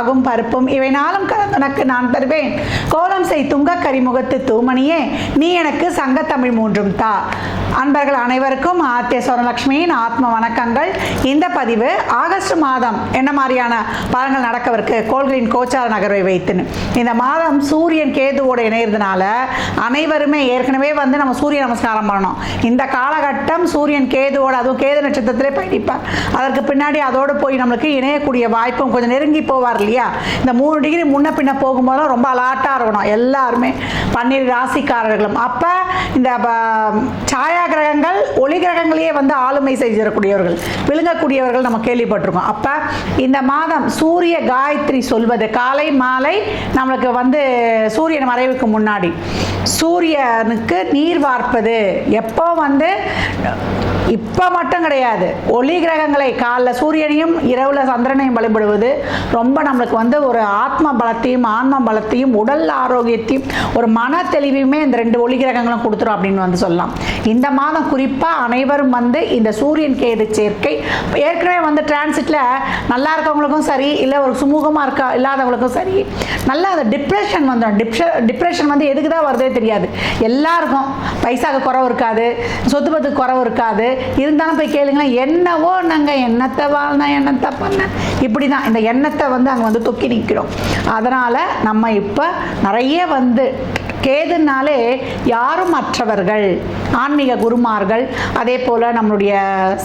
பாகும் பருப்பும் இவை நாளும் கலந்துனக்கு நான் தருவேன். கோலம் செய் துங்க கரிமுகத்து தூமணியே நீ எனக்கு சங்கத்தமிழ் மூன்றும் தா. அன்பர்கள் அனைவருக்கும் ஆத்திய சொர்ணலட்சுமியின் ஆத்ம வணக்கங்கள். இந்த பதிவு ஆகஸ்ட் மாதம் என்ன மாதிரியான பலன்கள் நடக்கவிருக்கு கோள்களின் கோச்சார நகர்வை வைத்துன்னு. இந்த மாதம் சூரியன் கேதுவோடு இணையறதுனால அனைவருமே ஏற்கனவே வந்து நம்ம சூரிய நமஸ்காரம் பண்ணணும். இந்த காலகட்டம் சூரியன் கேதுவோடு, அதுவும் கேது நட்சத்திரத்திலே பயணிப்பார். அதற்கு பின்னாடி அதோடு போய் நம்மளுக்கு இணையக்கூடிய வாய்ப்பும் கொஞ்சம் நெருங்கி போவார் இல்லையா. இந்த 3 டிகிரி முன்ன பின்ன போகும்போதும் ரொம்ப அலாட்டாக இருக்கணும் எல்லாருமே, 12 ராசிக்காரர்களும். அப்போ இந்த சாயா கிரகங்கள் ஒளி கிரகங்களையே வந்து ஆளுமை செய்யக்கூடியவர்கள், விழுங்கக்கூடியவர்கள் நம்ம கேள்விப்பட்டிருக்கோம். அப்போ இந்த மாதம் சூரிய காயத்ரி சொல்வது காலை மாலை நம்மளுக்கு வந்து சூரியன் மறைவுக்கு முன்னாடி சூரியனுக்கு நீர் வார்ப்பது எப்போ வந்து இப்போ மட்டும் கிடையாது, ஒளி கிரகங்களை காலைல சூரியனையும் இரவுல சந்திரனையும் வழிபடுவது ரொம்ப நம்மளுக்கு வந்து ஒரு ஆத்ம பலத்தையும் ஆன்ம பலத்தையும் உடல் ஆரோக்கியத்தையும் ஒரு மன தெளிவையுமே இந்த 2 ஒளி கிரகங்களும் கொடுத்துரும் அப்படின்னு வந்து சொல்லலாம். இந்த மாதம் குறிப்பாக அனைவரும் வந்து இந்த சூரியன் கேது சேர்க்கை ஏற்கனவே வந்து டிரான்சிட்டில் நல்லா இருக்கவங்களுக்கும் சரி, இல்லை ஒரு சுமூகமாக இல்லாதவங்களுக்கும் சரி, நல்லா அந்த டிப்ரெஷன் வந்துடும். டிப்ரெஷன் வந்து எதுக்கு தான் வருதே தெரியாது. எல்லாருக்கும் பைசாவுக்கு குறவு இருக்காது, சொத்து பத்துக்கு குறவு இருக்காது. இருந்தாலும் போய் கேளுங்களேன், என்னவோ நாங்கள் எண்ணத்தை வாழ்ந்தேன் எண்ணத்தை பண்ணேன் இப்படி தான் இந்த எண்ணத்தை வந்து அங்கே வந்து தொக்கி நிற்கிறோம். அதனால் நம்ம இப்போ நிறைய வந்து கேதுனாலே யாரும் மற்றவர்கள் ஆன்மீக குருமார்கள், அதே போல் நம்மளுடைய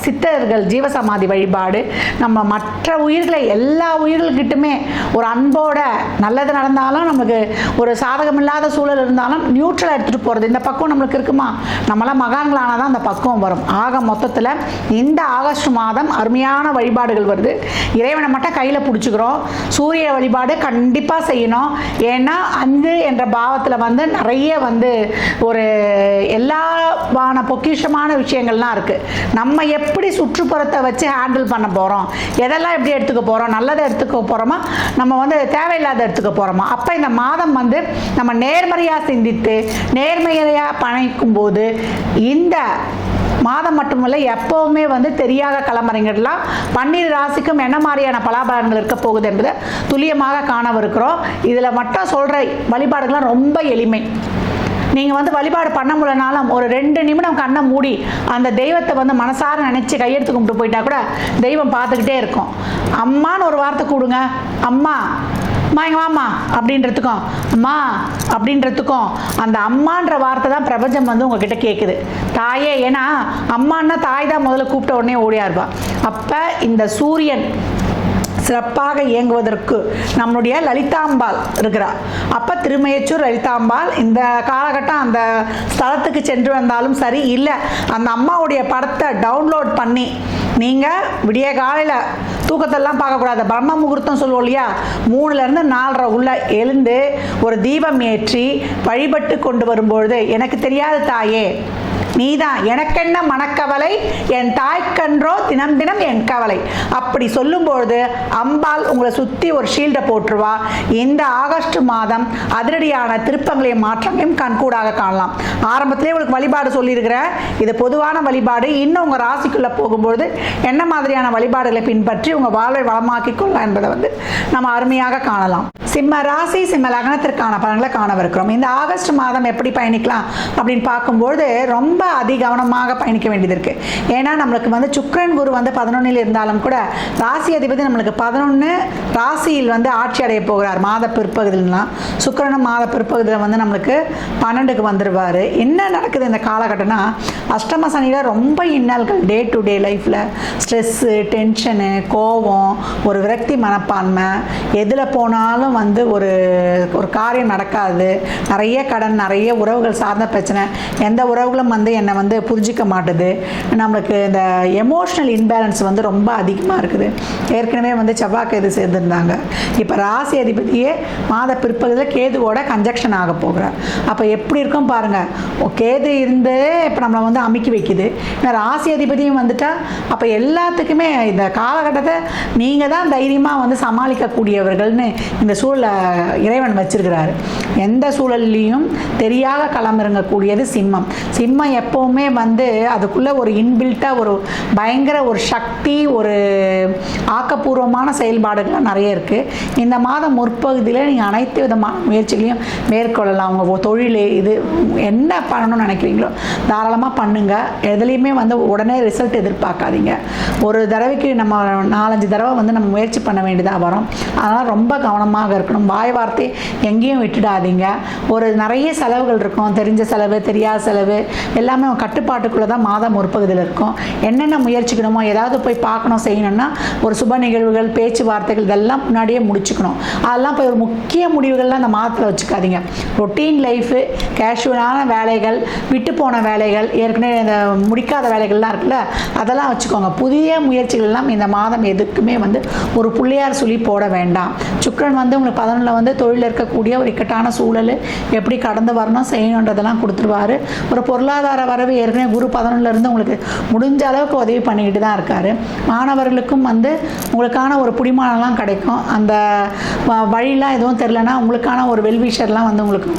சித்தர்கள் ஜீவசமாதி வழிபாடு, நம்ம மற்ற உயிர்களை எல்லா உயிர்கள்கிட்டுமே ஒரு அன்போட நல்லது நடந்தாலும் நமக்கு ஒரு சாதகமில்லாத சூழல் இருந்தாலும் நியூட்ரலாக எடுத்துகிட்டு போகிறது இந்த பக்குவம் நம்மளுக்கு இருக்குமா? நம்மளாம் மகான்களானால் தான் அந்த பக்குவம் வரும். ஆக மொத்தத்தில் இந்த ஆகஸ்ட் மாதம் அருமையான வழிபாடுகள் வருது. இறைவனை மட்டும் கையில் பிடிச்சிக்கிறோம். சூரிய வழிபாடு கண்டிப்பாக செய்யணும். ஏன்னா 5 என்ற பாவத்தில் வந்து நிறைய வந்து ஒரு எல்லாவான பொக்கிஷமான விஷயங்கள்லாம் இருக்குது. நம்ம எப்படி சுற்றுப்புறத்தை வச்சு ஹேண்டில் பண்ண போகிறோம், எதெல்லாம் எப்படி எடுத்துக்க போகிறோம், நல்லதை எடுத்துக்க போகிறோமா, நம்ம வந்து தேவையில்லாத எடுத்துக்க போகிறோமா. அப்போ இந்த மாதம் வந்து நம்ம நேர்மறையாக சிந்தித்து நேர்மையாக பணிக்கும் போது இந்த மாதம் மட்டுமல்ல எப்போவுமே வந்து தெரியாத களமறைங்கள்லாம் 12 ராசிக்கும் என்ன மாதிரியான பலாபலன்கள் இருக்க போகுது என்பதை துல்லியமாக காணவிருக்கிறோம். இதில் மட்டும் சொல்கிற வழிபாடுகள்லாம் ரொம்ப எளிமை. நீங்கள் வந்து வழிபாடு பண்ண முடியலனாலும் ஒரு 2 நிமிடம் கண்ணை மூடி அந்த தெய்வத்தை வந்து மனசார நினச்சி கையெடுத்து கும்பிட்டு போயிட்டா கூட தெய்வம் பார்த்துக்கிட்டே இருக்கும். அம்மான்னு ஒரு வார்த்தை கூடுங்க, அம்மா அம்மா எங்க வாம்மா அப்படின்றதுக்கும் அம்மா அப்படின்றதுக்கும் அந்த அம்மான்ற வார்த்தை தான் பிரபஞ்சம் வந்து உங்ககிட்ட கேட்குது. தாயே, ஏன்னா அம்மான்னா தாய் தான் முதல்ல கூப்பிட்ட உடனே ஓடியா இருப்பா. அப்போ இந்த சூரியன் சிறப்பாக இயங்குவதற்கு நம்மளுடைய லலிதாம்பாள் இருக்கிறார். அப்போ திருமயச்சூர் லலிதாம்பாள் இந்த காலகட்டம் அந்த ஸ்தலத்துக்கு சென்று வந்தாலும் சரி, இல்லை அந்த அம்மாவுடைய படத்தை டவுன்லோட் பண்ணி நீங்கள் விடிய காலையில் தூக்கத்தெல்லாம் பார்க்கக்கூடாது, பிரம்ம முகூர்த்தம் சொல்லுவோம் இல்லையா, 3லேருந்து 4:30 உள்ள எழுந்து ஒரு தீபம் ஏற்றி வழிபட்டு கொண்டு வரும்பொழுது எனக்கு தெரியாத தாயே நீதான், எனக்கென்ன மனக்கவலை, என் தாய்க்கன்றோ தினம் தினம் என் கவலை அப்படி சொல்லும்பொழுது அம்பாள் உங்களை சுற்றி ஒரு ஷீல்டை போட்டுருவா. இந்த ஆகஸ்ட் மாதம் அதிரடியான திருப்பங்களையும் மாற்றங்களையும் கண்கூடாக காணலாம். ஆரம்பத்திலே உங்களுக்கு வழிபாடு சொல்லியிருக்கிறேன், இது பொதுவான வழிபாடு. இன்னும் உங்கள் ராசிக்குள்ளே போகும்பொழுது என்ன மாதிரியான வழிபாடுகளை பின்பற்றி உங்கள் வாழ்வை வளமாக்கிக் கொள்ளலாம் என்பதை வந்து நம்ம அருமையாக காணலாம். சிம்ம ராசி சிம்ம லக்னத்திற்கான பலன்களை காணவிருக்கிறோம். இந்த ஆகஸ்ட் மாதம் எப்படி பயணிக்கலாம் அப்படின்னு பார்க்கும்போது ரொம்ப அதிகவனமாக பயணிக்க வேண்டியது இருக்குது. ஏன்னா நம்மளுக்கு வந்து சுக்கிரன் குரு வந்து 11ல் இருந்தாலும் கூட ராசி அதிபதி நம்மளுக்கு 11 ராசியில் வந்து ஆட்சி அடைய போகிறார். மாத பிற்பகுதிலாம் சுக்கிரனும் மாத பிற்பகுதியில் வந்து நம்மளுக்கு 12க்கு வந்துடுவார். என்ன நடக்குது இந்த காலகட்டம்னா, அஷ்டம சனியில் ரொம்ப இன்னல்கள், டே டு டே லைஃப்பில் ஸ்ட்ரெஸ்ஸு, டென்ஷனு, கோபம், ஒரு விரக்தி மனப்பான்மை, எதில் போனாலும் வந்து ஒரு காரியம் நடக்காது, நிறைய கடன், நிறைய உறவுகள் சார்ந்த பிரச்சனை, எந்த உறவுகளும் வந்து என்னை வந்து புரிஞ்சிக்க மாட்டுது. நம்மளுக்கு இந்த எமோஷ்னல் இன்பேலன்ஸ் வந்து ரொம்ப அதிகமாக இருக்குது. ஏற்கனவே வந்து செவ்வாய் கேது சேர்ந்துருந்தாங்க. இப்போ ராசி அதிபதியே மாத பிற்பகுதியில் கேதுவோட கன்ஜக்ஷன் ஆக போகிறார். அப்போ எப்படி இருக்கும் பாருங்கள், கேது இருந்து இப்போ நம்மளை வந்து அமுக்கி வைக்குது. ராசி அதிபதியும் வந்துட்டா அப்போ எல்லாத்துக்குமே இந்த காலகட்டத்தை நீங்கள் தான் தைரியமாக வந்து சமாளிக்கக்கூடியவர்கள்னு இந்த சூழலை இறைவன் வச்சிருக்கிறாரு. எந்த சூழல்லையும் தெரியாத களமிறங்கக்கூடியது சிம்மம். சிம்மம் எப்போவுமே வந்து அதுக்குள்ளே ஒரு இன்பில்ட்டாக ஒரு பயங்கர ஒரு சக்தி, ஒரு ஆக்கப்பூர்வமான செயல்பாடுகள்லாம் நிறைய இருக்குது. இந்த மாதம் முற்பகுதியில் நீங்கள் அனைத்து விதமான முயற்சிகளையும் மேற்கொள்ளலாம். உங்கள் தொழில் இது என்ன பண்ணணும்னு நினைக்கிறீங்களோ தாராளமாக பண்ணுங்கள். எதுலேயுமே வந்து உடனே ரிசல்ட் எதிர்பார்க்காதீங்க. ஒரு தடவைக்கு நம்ம 4-5 தடவை வந்து நம்ம முயற்சி பண்ண வேண்டியதாக வரும். அதனால் ரொம்ப கவனமாக இருக்கணும். வாய் வார்த்தை எங்கேயும் விட்டுடாதீங்க. ஒரு நிறைய செலவுகள் இருக்கும், தெரிஞ்ச செலவு, தெரியாத செலவு எல்லாமே கட்டுப்பாட்டுக்குள்ளே தான் மாதம் முற்பகுதியில் இருக்கும். என்னென்ன முயற்சிக்கணுமோ, ஏதாவது போய் பார்க்கணும் செய்யணும்னா ஒரு சுப நிகழ்வுகள், பேச்சுவார்த்தைகள் இதெல்லாம் முன்னாடியே முடிச்சுக்கணும். அதெல்லாம் போய் ஒரு முக்கிய முடிவுகள்லாம் அந்த மாதத்தில் வச்சுக்காதீங்க. ரொட்டீன் லைஃபு, கேஷுவலான வேலைகள், விட்டு போன வேலைகள், ஏற்கனவே இந்த முடிக்காத வேலைகள்லாம் இருக்குல்ல, அதெல்லாம் வச்சுக்கோங்க. புதிய முயற்சிகள் எல்லாம் இந்த மாதம் எதுக்குமே வந்து ஒரு புள்ளியார் சொல்லி போட வேண்டாம். சுக்கிரன் வந்து உங்களுக்கு 11 வந்து தொழிலில் இருக்கக்கூடிய ஒரு இக்கட்டான சூழல் எப்படி கடந்து வரணும் செய்யணுன்றதெல்லாம் கொடுத்துருவாரு. ஒரு பொருளாதார வரவு ஏற்கனவே குரு 11 இருந்து உங்களுக்கு முடிஞ்ச அளவுக்கு உதவி பண்ணிக்கிட்டு தான் இருக்காரு. மாணவர்களுக்கும் வந்து உங்களுக்கான ஒரு புடிமானம்லாம் கிடைக்கும். அந்த வழியெலாம் எதுவும் தெரிலனா உங்களுக்கான ஒரு வெல்விஷர்லாம் வந்து உங்களுக்கு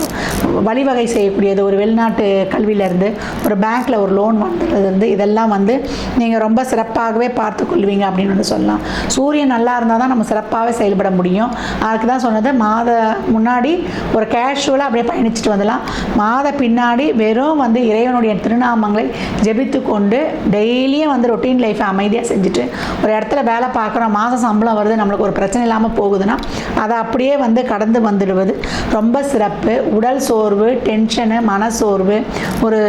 வழிவகை செய்யக்கூடியது, ஒரு வெளிநாட்டு கல்வியிலேருந்து, ஒரு பேங்க்கில் ஒரு லோன் வாங்குறதுலேருந்து இதெல்லாம் வந்து நீங்கள் ரொம்ப சிறப்பாகவே பார்த்து கொள்வீங்க அப்படின்னு வந்து சொல்லலாம். சூரியன் நல்லா இருந்தால் தான் நம்ம சிறப்பாகவே செயல்பட முடியும். அதுக்கு தான் சொன்னது, மாத முன்னாடி ஒரு கேஷுவலாக அப்படியே பயணிச்சுட்டு வந்துடலாம். மாத பின்னாடி வெறும் வந்து இறைவனுடைய திருநாமங்களை ஜெபித்து கொண்டு டெய்லியும் வந்து ரொட்டீன் லைஃப்பை அமைதியாக செஞ்சுட்டு ஒரு இடத்துல வேலை பார்க்குறோம், மாதம் சம்பளம் வருது, நம்மளுக்கு ஒரு பிரச்சனை இல்லாமல் போகுதுன்னா அதை அப்படியே வந்து கடந்து வந்துடுவது ரொம்ப சிறப்பு. உடல் சோர்வு, டென்ஷனு, மனசோர்வு, ஒரு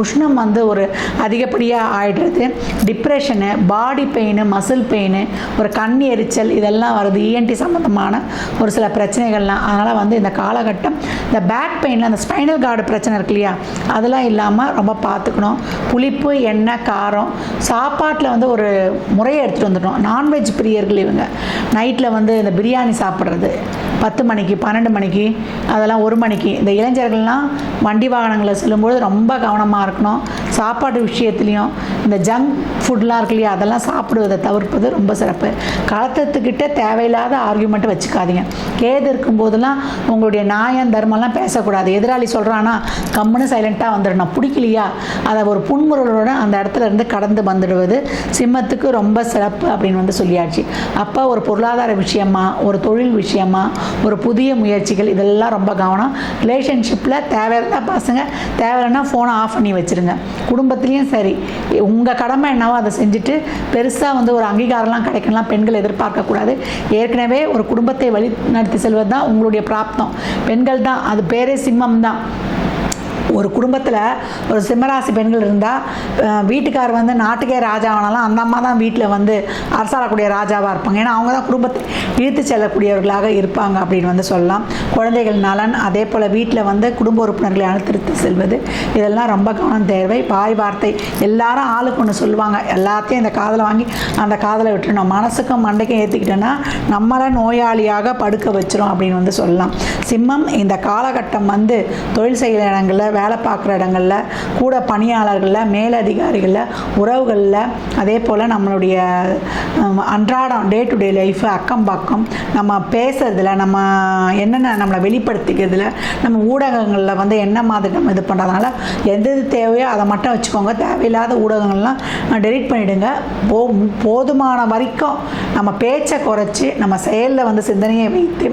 உஷ்ணம் வந்து ஒரு அதிகப்படியாக ஆகிடுறது, டிப்ரெஷனு, பாடி பெயின், மசில் பெயின், ஒரு கண் எரிச்சல் இதெல்லாம் வருது. இஎன்டி சம்மந்தமான ஒரு சில பிரச்சனைகள்லாம். அதனால் வந்து இந்த காலகட்டம் இந்த பேக் பெயினில் அந்த ஸ்பைனல் கார்டு பிரச்சனை இருக்கு இல்லையா, அதெல்லாம் இல்லாமல் ரொம்ப பார்த்துக்கணும். புளிப்பு, எண்ணெய், காரம் சாப்பாட்டில் வந்து ஒரு முறையை எடுத்துகிட்டு வந்துட்டோம். நான்வெஜ் பிரியர்கள் இவங்க நைட்டில் வந்து இந்த பிரியாணி சாப்பிட்றது 10 மணிக்கு 12 மணிக்கு அதெல்லாம் 1 மணிக்கு. இந்த இளைஞர்கள்லாம் வண்டி வாகனங்களில் செல்லும்போது ரொம்ப கவனமாக இருக்கணும். சாப்பாடு விஷயத்துலையும் இந்த ஜங்க் ஃபுட்லாம் இருக்கு இல்லையா, அதெல்லாம் சாப்பிடுவதை தவிர்ப்பது ரொம்ப சிறப்பு. களத்துக்கிட்ட தேவையில்லாத ஆர்கியூமெண்ட்டு வச்சுக்காதீங்க. கேது இருக்கும்போதெல்லாம் உங்களுடைய நியாயம் தர்மம்லாம் பேசக்கூடாது. எதிராளி சொல்கிறான்னா கம்முன்னு சைலண்ட்டாக வந்துடணும். பிடிக்கலையா அதை ஒரு புன்முறலோடு அந்த இடத்துல இருந்து கடந்து வந்துடுவது சிம்மத்துக்கு ரொம்ப சிறப்பு அப்படின்னு வந்து சொல்லியாச்சு. அப்போ ஒரு பொருளாதார விஷயமா, ஒரு தொழில் விஷயமா, ஒரு புதிய முயற்சிகள் இதெல்லாம் ரொம்ப கவனம். ரிலேஷன்ஷிப்பில் தேவையான பசங்க, தேவைன்னா ஃபோனை ஆஃப் பண்ணி வச்சுருங்க. குடும்பத்துலேயும் சரி, உங்கள் கடமை என்னவோ அதை செஞ்சுட்டு பெருசாக வந்து ஒரு அங்கீகாரம்லாம் கிடைக்கலாம் பெண்கள் எதிர்பார்க்கக்கூடாது. ஏற்கனவே ஒரு குடும்பத்தை வழி நடத்தி செல்வது தான் உங்களுடைய பிராப்தம். பெண்கள் தான், அது பேரே சிம்மம் தான். ஒரு குடும்பத்தில் ஒரு சிம்மராசி பெண்கள் இருந்தால் வீட்டுக்கார் வந்து நாட்டுக்கே ராஜா ஆனாலும் அந்த அம்மா தான் வீட்டில் வந்து அரசாளக்கூடிய ராஜாவாக இருப்பாங்க. ஏன்னா அவங்க தான் குடும்பத்தை இழுத்து செல்லக்கூடியவர்களாக இருப்பாங்க அப்படின்னு வந்து சொல்லலாம். குழந்தைகள் நலன், அதே போல் வீட்டில் வந்து குடும்ப உறுப்பினர்களை அனுசரித்து செல்வது இதெல்லாம் ரொம்ப கவனம் தேவை. வாய் வார்த்தை எல்லாரும் ஆளுக்கு ஒன்று சொல்லுவாங்க, எல்லாத்தையும் இந்த காதலை வாங்கி அந்த காதலை விட்டுருணும். மனசுக்கும் மண்டைக்கும் ஏற்றிக்கிட்டோன்னா நம்மளை நோயாளியாக படுக்க வச்சிரும் அப்படின்னு வந்து சொல்லலாம். சிம்மம் இந்த காலகட்டம் வந்து தொழில் செய்கிற இடங்களில், வேலை பார்க்குற இடங்களில், கூட பணியாளர்களில், மேலதிகாரிகளில், உறவுகளில், அதே போல் நம்மளுடைய அன்றாடம் டே டு டே லைஃபு, அக்கம் பக்கம் நம்ம பேசுறதுல, நம்ம என்னென்ன நம்மளை வெளிப்படுத்திக்கிறதுல, நம்ம ஊடகங்களில் வந்து என்ன மாதிரி நம்ம இது பண்ணுறதுனால எது தேவையோ அதை மட்டும் வச்சுக்கோங்க. தேவையில்லாத ஊடகங்கள்லாம் டெலிட் பண்ணிவிடுங்க. போதுமான வரைக்கும் நம்ம பேச்சை குறைச்சி நம்ம செயலில் வந்து சிந்தனையை வைத்து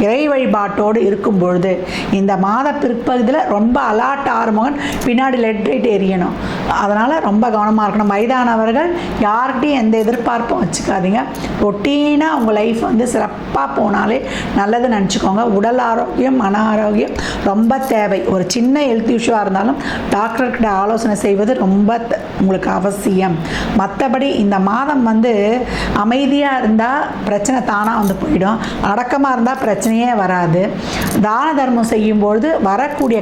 இறை வழிபாட்டோடு இருக்கும் பொழுது இந்த மாத பிற்பகுதியில் ரொம்ப அலாட் ஆறுமுகன் பின்னாடி லெட் ரைட் எரியணும். அதனால் ரொம்ப கவனமாக இருக்கணும். வயதானவர்கள் யார்கிட்டையும் எந்த எதிர்பார்ப்பும் வச்சுக்காதீங்க. ரொட்டீனாக உங்கள் லைஃப் வந்து சிறப்பாக போனாலே நல்லது நினச்சிக்கோங்க. உடல் ஆரோக்கியம், மன ஆரோக்கியம் ரொம்ப தேவை. ஒரு சின்ன ஹெல்த் இஷ்யூவாக இருந்தாலும் டாக்டர்கிட்ட ஆலோசனை செய்வது ரொம்ப உங்களுக்கு அவசியம். மற்றபடி இந்த மாதம் வந்து அமைதியாக இருந்தால் பிரச்சனை தானாக வந்து போயிடும். அடக்கமாக இருந்தால் பிரச்சனையே வராது. தான தர்மம் செய்யும்பொழுது வரக்கூடிய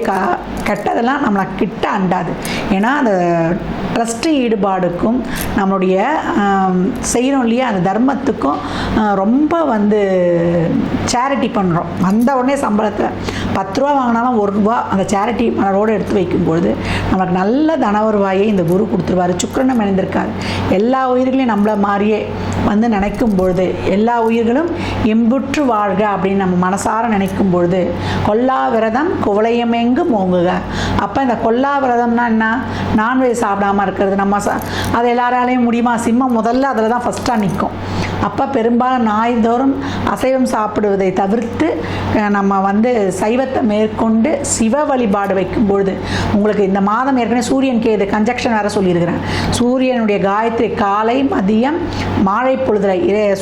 கெட்டதெல்லாம் நம்மளை கிட்ட அண்டாது. ஏன்னா அந்த ட்ரஸ்ட்டு ஈடுபாடுக்கும் நம்மளுடைய செய்கிறோம் இல்லையா அந்த தர்மத்துக்கும் ரொம்ப வந்து சேரிட்டி பண்ணுறோம். வந்த உடனே சம்பளத்தில் 10 ரூபா வாங்கினாலும் 1 ரூபா அந்த சேரிட்டி மலரோடு எடுத்து வைக்கும்பொழுது நமக்கு நல்ல தன வருவாயை இந்த குரு கொடுத்துருவார். சுக்கிரனும் இணைந்திருக்கார். எல்லா உயிர்களையும் நம்மளை மாதிரியே வந்து நினைக்கும் பொழுது எல்லா உயிர்களும் இன்புற்று வாழ்க அப்படின்னு நம்ம மனசார நினைக்கும் பொழுது கொல்லா விரதம் குவளையமெங்கு மோங்குக. அப்போ இந்த கொல்லா விரதம்னா என்ன? நான்வெஜ் சாப்பிடாமல் இருக்கிறது. நம்ம அது எல்லாராலையும் முடியுமா? சிம்மம் முதல்ல அதில் தான் ஃபஸ்ட்டாக நிற்கும். அப்போ பெரும்பாலும் நாய்தோறும் அசைவம் சாப்பிடுவதை தவிர்த்து நம்ம வந்து சைவத்தை மேற்கொண்டு சிவ வழிபாடு வைக்கும்பொழுது உங்களுக்கு இந்த மாதம் ஏற்கனவே சூரியன் கேது கன்ஜக்ஷன் வேறு சொல்லியிருக்கிறேன். சூரியனுடைய காயத்ரி காலை மதியம் மாலை பொழுதுல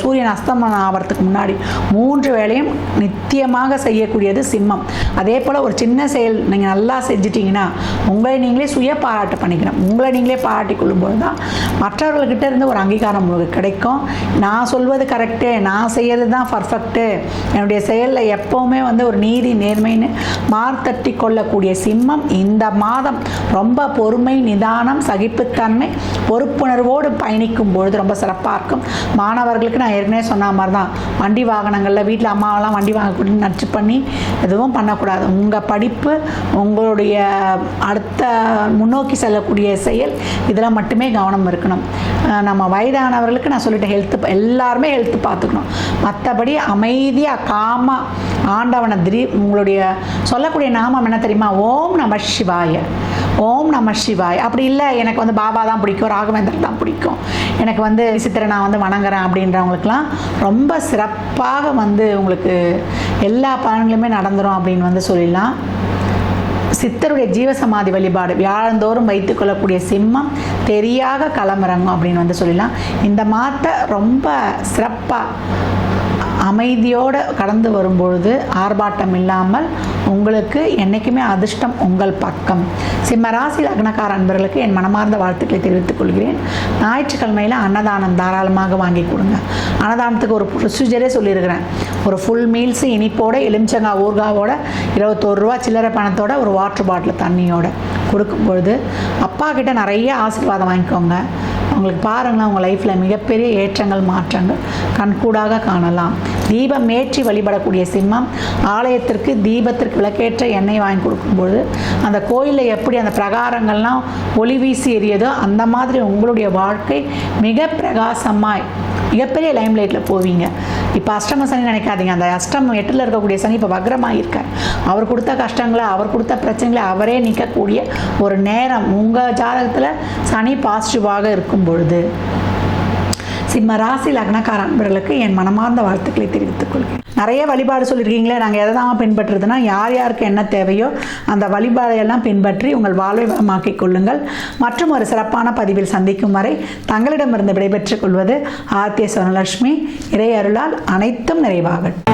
சூரியன் அஸ்தமனம் ஆகிறதுக்கு முன்னாடி 3 வேளையும் நித்தியமாக செய்யக்கூடியது சிம்மம். அதே போல் ஒரு சின்ன செயல் நீங்கள் நல்லா செஞ்சிட்டிங்கன்னா உங்களை நீங்களே சுய பாராட்டு பண்ணிக்கணும். உங்களை நீங்களே பாராட்டி கொள்ளும்போது தான் மற்றவர்கள்கிட்ட இருந்து ஒரு அங்கீகாரம் உங்களுக்கு கிடைக்கும். நான் சொல்வது கரெக்டு, நான் செய்கிறது தான் பர்ஃபெக்ட்டு, என்னுடைய செயலில் எப்போவுமே வந்து ஒரு நீதி நேர்மைன்னு மார்த்தட்டி கொள்ளக்கூடிய சிம்மம் இந்த மாதம் ரொம்ப பொறுமை, நிதானம், சகிப்புத்தன்மை, பொறுப்புணர்வோடு பயணிக்கும் பொழுது ரொம்ப சிறப்பாக இருக்கும். மாணவர்களுக்கு நான் ஏற்கனவே சொன்ன மாதிரி தான் வண்டி வாகனங்களில் வீட்டில் அம்மாவெல்லாம் வண்டி வாங்கக்கூடிய நச்சு பண்ணி எதுவும் பண்ணக்கூடாது. உங்கள் படிப்பு, உங்களுடைய அடுத்த முன்னோக்கி செல்லக்கூடிய செயல் இதில் மட்டுமே கவனம் இருக்கணும். நம்ம வயதானவர்களுக்கு நான் சொல்லிட்டேன், எல்லாருமே ஹெல்த் பார்த்துக்கணும். மற்றபடி அமைதியாக காமா ஆண்டவனை உங்களுடைய சொல்லக்கூடிய நாமம் என்ன தெரியுமா? ஓம் நம சிவாய, ஓம் நம சிவாய். அப்படி இல்லை எனக்கு வந்து பாபா தான் பிடிக்கும், ராகவேந்தர் தான் பிடிக்கும், எனக்கு வந்து சித்திரை நான் வந்து வணங்குறேன் அப்படின்றவங்களுக்கெல்லாம் ரொம்ப சிறப்பாக வந்து உங்களுக்கு எல்லா பலன்களுமே நடந்துடும் அப்படின்னு வந்து சொல்லிடலாம். சித்தருடைய ஜீவசமாதி வழிபாடு வியாழந்தோறும் வைத்து கொள்ளக்கூடிய சிம்மம் தெரியாக களமிறங்கும் அப்படின்னு வந்து சொல்லலாம். இந்த மாதத்தை ரொம்ப சிறப்பாக அமைதியோடு கடந்து வரும்பொழுது ஆர்ப்பாட்டம் இல்லாமல் உங்களுக்கு என்றைக்குமே அதிர்ஷ்டம் உங்கள் பக்கம். சிம்ம ராசி லக்னக்கார அன்பர்களுக்கு என் மனமார்ந்த வாழ்த்துக்களை தெரிவித்துக் கொள்கிறேன். ஞாயிற்றுக்கிழமையில் அன்னதானம் தாராளமாக வாங்கி கொடுங்க. அன்னதானத்துக்கு ஒரு ப்ரொசீஜரே சொல்லியிருக்கிறேன். ஒரு ஃபுல் மீல்ஸு இனிப்போட எலுமிச்சங்காய் ஊறுகாவோட 21 ரூபா சில்லறை பணத்தோட ஒரு வாட்டர் பாட்டில் தண்ணியோட கொடுக்கும் பொழுது அப்பா கிட்ட நிறைய ஆசீர்வாதம் வாங்கிக்கோங்க. உங்களுக்கு பாருங்களேன், உங்கள் லைஃப்பில் மிகப்பெரிய ஏற்றங்கள் மாற்றங்கள் கண்கூடாக காணலாம். தீபம் ஏற்றி வழிபடக்கூடிய சிம்மம் ஆலயத்திற்கு தீபத்திற்கு விளக்கேற்ற எண்ணெய் வாங்கி கொடுக்கும்பொழுது அந்த கோயிலில் எப்படி அந்த பிரகாரங்கள்லாம் ஒளி வீசி எறியதோ அந்த மாதிரி உங்களுடைய வாழ்க்கை மிக பிரகாசமாய் மிகப்பெரிய லைம்லைட்டில் போவீங்க. இப்போ அஷ்டம சனி நினைக்காதீங்க. அந்த அஷ்டமம் 8ல் இருக்கக்கூடிய சனி இப்போ வக்ரமாக இருக்கார். அவர் கொடுத்த கஷ்டங்களை, அவர் கொடுத்த பிரச்சனைகளை அவரே நிற்கக்கூடிய ஒரு நேரம் உங்கள் ஜாதகத்தில் சனி பாசிட்டிவாக இருக்கும் பொழுது சிம்ம ராசி லக்னக்கார அன்பர்களுக்கு என் மனமார்ந்த வாழ்த்துக்களை தெரிவித்துக் கொள்கிறேன். நிறைய வழிபாடு சொல்லியிருக்கீங்களே, நாங்கள் எதை தான் பின்பற்றுறதுன்னா யார் யாருக்கு என்ன தேவையோ அந்த வழிபாடையெல்லாம் பின்பற்றி உங்கள் வாழ்வை வளமாக்கிக் கொள்ளுங்கள். மற்றும் ஒரு சிறப்பான பதிவில் சந்திக்கும் வரை தங்களிடமிருந்து விடைபெற்றுக் கொள்வது ஆர்த்திய சொர்ணலட்சுமி. இறை அருளால் அனைத்தும் நிறைவாகட்டும்.